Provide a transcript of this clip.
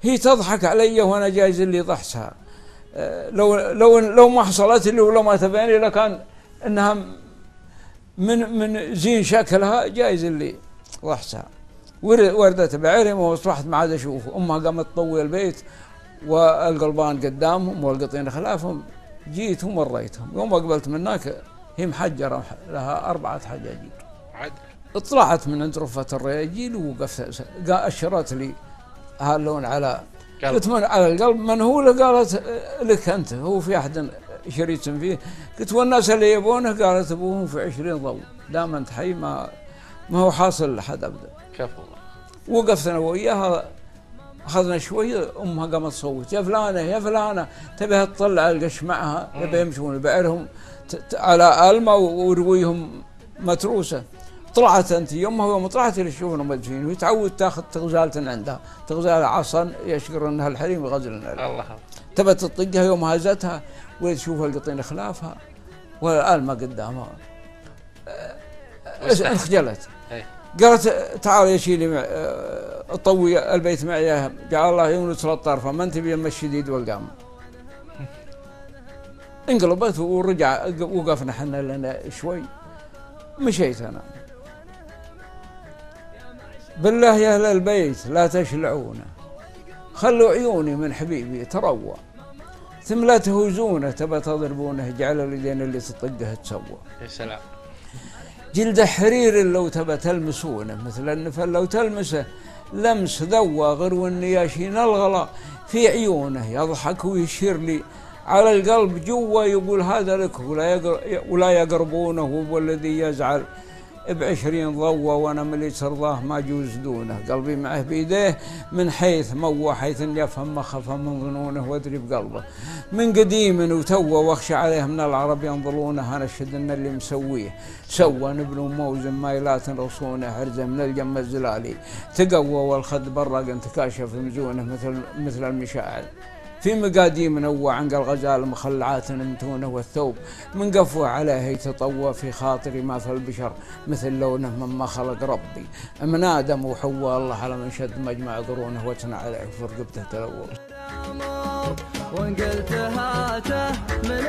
هي تضحك علي وأنا جايز اللي ضحسها. لو ما حصلت لي ولو ما تبين لي لكان إنها من زين شكلها جايز اللي ضحسها. وردت بعرم واصبحت ما عاد اشوف. امها قامت تطوي البيت والقلبان قدامهم والقطين خلافهم. جيت ومريتهم. يوم ما قبلت من هناك هي محجره لها 4 حجاجيل. طلعت من عند رفة الرياجيل ووقفت اشرت لي هاللون على قلت من على القلب من هو؟ قالت لك انت. هو في احد شريت فيه؟ قلت والناس اللي يبونه؟ قالت ابوهم في 20 ضوء دام انت حي ما هو حاصل لحد ابدا. كفو الله. وقفت انا وياها اخذنا شويه. امها قامت تصوت يا فلانه يا فلانه تبيها تطلع القش معها يبي يمشون بعرهم على المه ورويهم متروسه. طلعت انت يمها يوم طلعت اللي تشوفهم مدفين وهي تعود تاخذ تغزاله عندها تغزاله عصا يشكر انها الحريم يغزلنا الله. تبت تطقها يوم هازتها وتشوف القطين خلافها والالمه قدامها انخجلت. قالت تعال يا شيلي طوي البيت معي. جعل الله يونس الطرفه ما انت بيم الشديد والقام. انقلبت ورجع وقفنا حنا لنا شوي. مشيت انا. بالله يا اهل البيت لا تشلعونه خلوا عيوني من حبيبي تروى ثم لا تهوزونه تبى تضربونه جعل اليدين اللي تطقه تسوى. يا سلام. جلد حرير لو تبى تلمسونه مثل النفل لو تلمسه لمس ذوى غرو النياشين الغلا في عيونه يضحك ويشير لي على القلب جوا يقول هذا لك ولا يقربونه هو الذي يزعل ب20 ضوى وانا مليت رضاه ما جوز دونه. قلبي معه بيديه من حيث موى حيث يفهم ما خف من ظنونه وادري بقلبه من قديم وتوى واخشى عليه من العرب ينظرونه. انا اشهد ان اللي مسويه سوى نبل موزن مايلات رصونه عرزه من الجم الزلالي تقوى والخد برق انتكاشف مزونه مثل المشاعل في مقاديم منوع عن الغزال مخلعات متونه والثوب من قفوه عليه يتطوى في خاطري ما في البشر مثل لونه مما خلق ربي من ادم وحواء الله على من شد مجمع قرونه وتنع عليه في رقبته تلوث. وان قلت هاته من